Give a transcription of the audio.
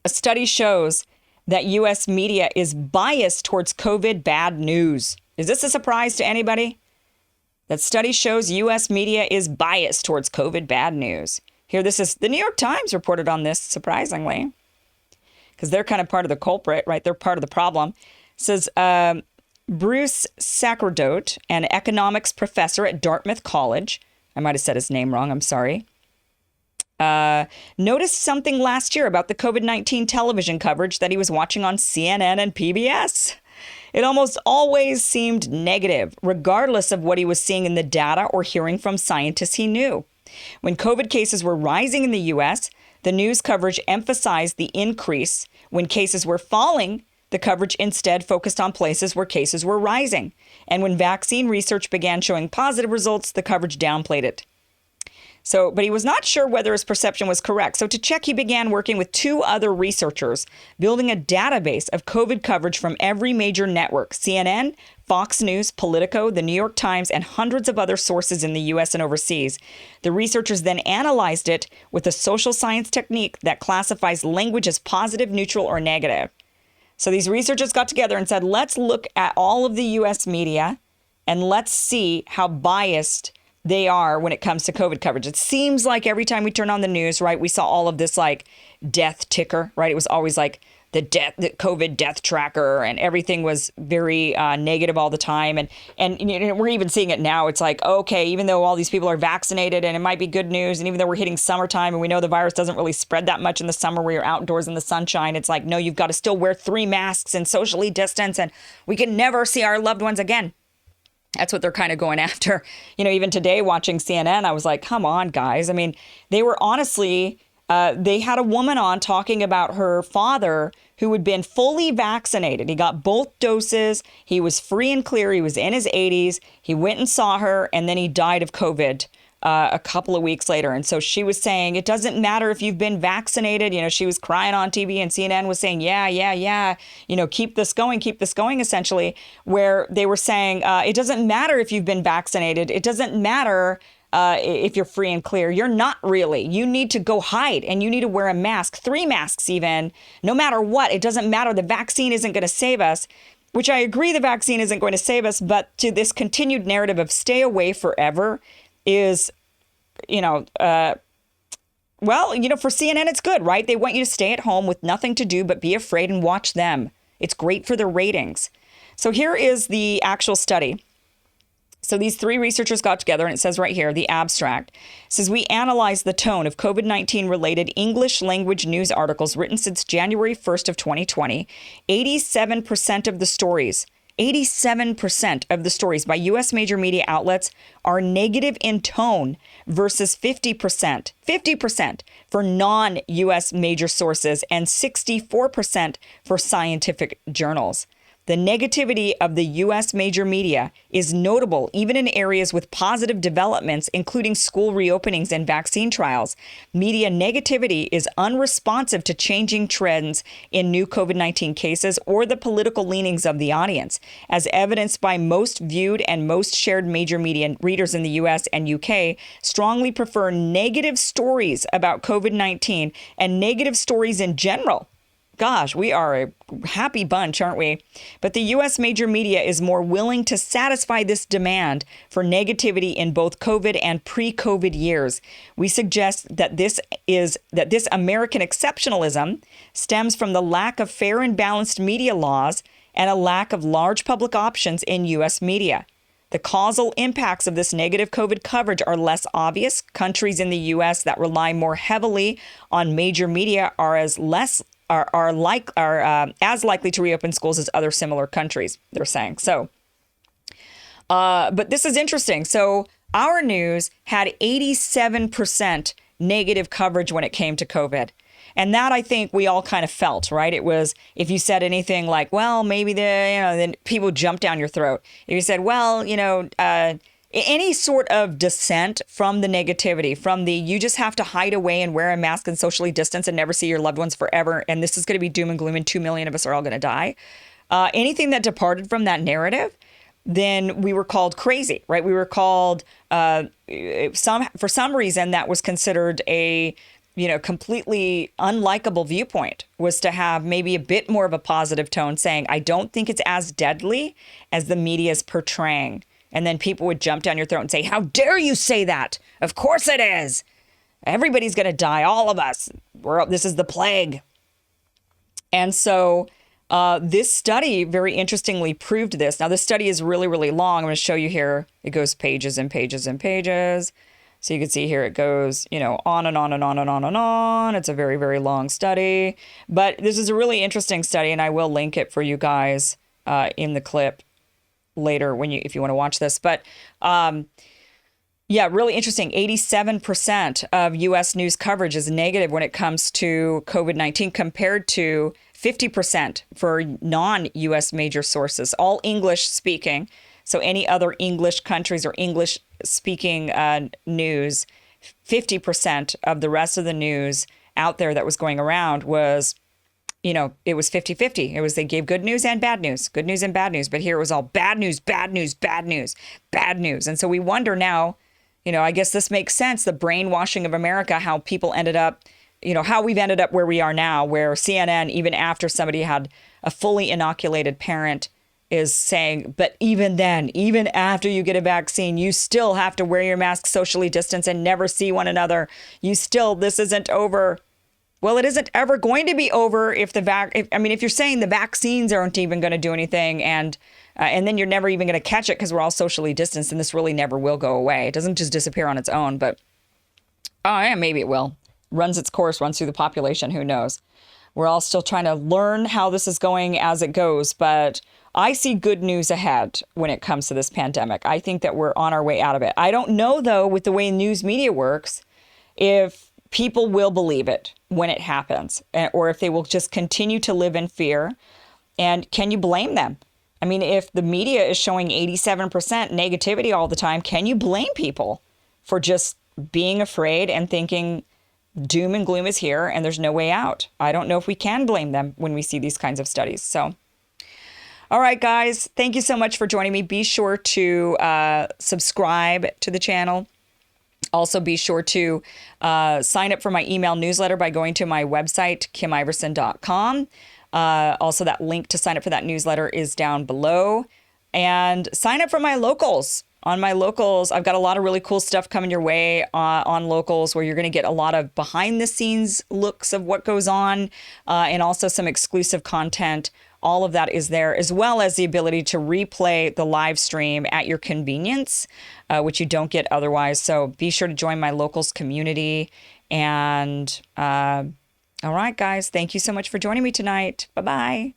A study shows that U.S. media is biased towards COVID bad news. Is this a surprise to anybody? That study shows U.S. media is biased towards COVID bad news. Here, this is the New York Times reported on this, surprisingly, because they're kind of part of the culprit, right? They're part of the problem. It says Bruce Sacerdote, an economics professor at Dartmouth College, I might have said his name wrong, I'm sorry, noticed something last year about the COVID-19 television coverage that he was watching on CNN and PBS. It almost always seemed negative, regardless of what he was seeing in the data or hearing from scientists he knew. When COVID cases were rising in the U.S., the news coverage emphasized the increase. When cases were falling, the coverage instead focused on places where cases were rising. And when vaccine research began showing positive results, the coverage downplayed it. But he was not sure whether his perception was correct. So to check, he began working with two other researchers, building a database of COVID coverage from every major network: CNN, Fox News, Politico, the New York Times, and hundreds of other sources in the U.S. and overseas. The researchers then analyzed it with a social science technique that classifies language as positive, neutral, or negative. So these researchers got together and said, let's look at all of the U.S. media and let's see how biased they are when it comes to COVID coverage. It seems like every time we turn on the news, right, we saw all of this like death ticker, right? It was always like the COVID death tracker, and everything was very negative all the time. And you know, we're even seeing it now. It's like, okay, even though all these people are vaccinated and it might be good news, and even though we're hitting summertime and we know the virus doesn't really spread that much in the summer where you're outdoors in the sunshine, it's like, no, you've got to still wear 3 masks and socially distance, and we can never see our loved ones again. That's what they're kind of going after. You know, even today watching CNN, I was like, come on, guys. I mean, they were honestly, they had a woman on talking about her father who had been fully vaccinated. He got both doses. He was free and clear. He was in his 80s. He went and saw her, and then he died of COVID a couple of weeks later. And so she was saying, it doesn't matter if you've been vaccinated. You know, she was crying on TV, and CNN was saying, yeah, you know, keep this going, essentially, where they were saying, it doesn't matter if you've been vaccinated. It doesn't matter if you're free and clear. You're not really. You need to go hide, and you need to wear a mask, 3 masks even, no matter what. It doesn't matter. The vaccine isn't going to save us. Which I agree, the vaccine isn't going to save us, but to this continued narrative of stay away forever is, you know, well, you know, for CNN, it's good, right? They want you to stay at home with nothing to do but be afraid and watch them. It's great for their ratings. So here is the actual study. So these 3 researchers got together, and it says right here, the abstract says, we analyzed the tone of COVID-19 related English language news articles written since January 1st of 2020. 87% of the stories 87% of the stories by U.S. major media outlets are negative in tone versus 50% for non-U.S. major sources and 64% for scientific journals. The negativity of the U.S. major media is notable even in areas with positive developments, including school reopenings and vaccine trials. Media negativity is unresponsive to changing trends in new COVID-19 cases or the political leanings of the audience, as evidenced by most viewed and most shared major media readers in the U.S. and U.K. strongly prefer negative stories about COVID-19 and negative stories in general. Gosh, we are a happy bunch, aren't we? But the U.S. major media is more willing to satisfy this demand for negativity in both COVID and pre-COVID years. We suggest that this American exceptionalism stems from the lack of fair and balanced media laws and a lack of large public options in U.S. media. The causal impacts of this negative COVID coverage are less obvious. Countries in the U.S. that rely more heavily on major media are as likely to reopen schools as other similar countries, they're saying. So, but this is interesting. So our news had 87% negative coverage when it came to COVID. And that, I think, we all kind of felt, right? It was, if you said anything like, well, maybe then people jump down your throat. If you said, well, any sort of dissent from the negativity, from the you just have to hide away and wear a mask and socially distance and never see your loved ones forever, and this is going to be doom and gloom and 2 million of us are all going to die. Anything that departed from that narrative, then we were called crazy, right? We were called, for some reason, that was considered a completely unlikable viewpoint was to have maybe a bit more of a positive tone saying, I don't think it's as deadly as the media is portraying. And then people would jump down your throat and say, how dare you say that? Of course it is. Everybody's going to die. All of us. This is the plague. And so this study very interestingly proved this. Now, this study is really, really long. I'm going to show you here. It goes pages and pages and pages. So you can see here it goes, on and on and on and on and on. It's a very, very long study. But this is a really interesting study, and I will link it for you guys in the clip later if you want to watch this. But really interesting. 87% of U.S. news coverage is negative when it comes to COVID-19 compared to 50% for non-U.S. major sources, all English speaking. So any other English countries or English speaking news, 50% of the rest of the news out there that was going around was, it was 50-50. It was, they gave good news and bad news, good news and bad news. But here it was all bad news, bad news, bad news, bad news. And so we wonder now, I guess this makes sense, the brainwashing of America, how people ended up, how we've ended up where we are now, where CNN, even after somebody had a fully inoculated parent, is saying, but even then, even after you get a vaccine, you still have to wear your mask, socially distance, and never see one another. This isn't over. Well, it isn't ever going to be over if you're saying the vaccines aren't even going to do anything, and then you're never even going to catch it because we're all socially distanced, and this really never will go away. It doesn't just disappear on its own, but maybe it will. Runs its course, runs through the population. Who knows? We're all still trying to learn how this is going as it goes, but I see good news ahead when it comes to this pandemic. I think that we're on our way out of it. I don't know, though, with the way news media works, if people will believe it when it happens, or if they will just continue to live in fear. And can you blame them? I mean, if the media is showing 87% negativity all the time, can you blame people for just being afraid and thinking doom and gloom is here and there's no way out? I don't know if we can blame them when we see these kinds of studies. So, all right, guys, thank you so much for joining me. Be sure to subscribe to the channel. Also, be sure to sign up for my email newsletter by going to my website, KimIverson.com. Also, that link to sign up for that newsletter is down below. And sign up for my locals. On my locals, I've got a lot of really cool stuff coming your way on locals, where you're going to get a lot of behind the scenes looks of what goes on, and also some exclusive content. All of that is there, as well as the ability to replay the live stream at your convenience, which you don't get otherwise. So be sure to join my locals community. And all right, guys, thank you so much for joining me tonight. Bye-bye.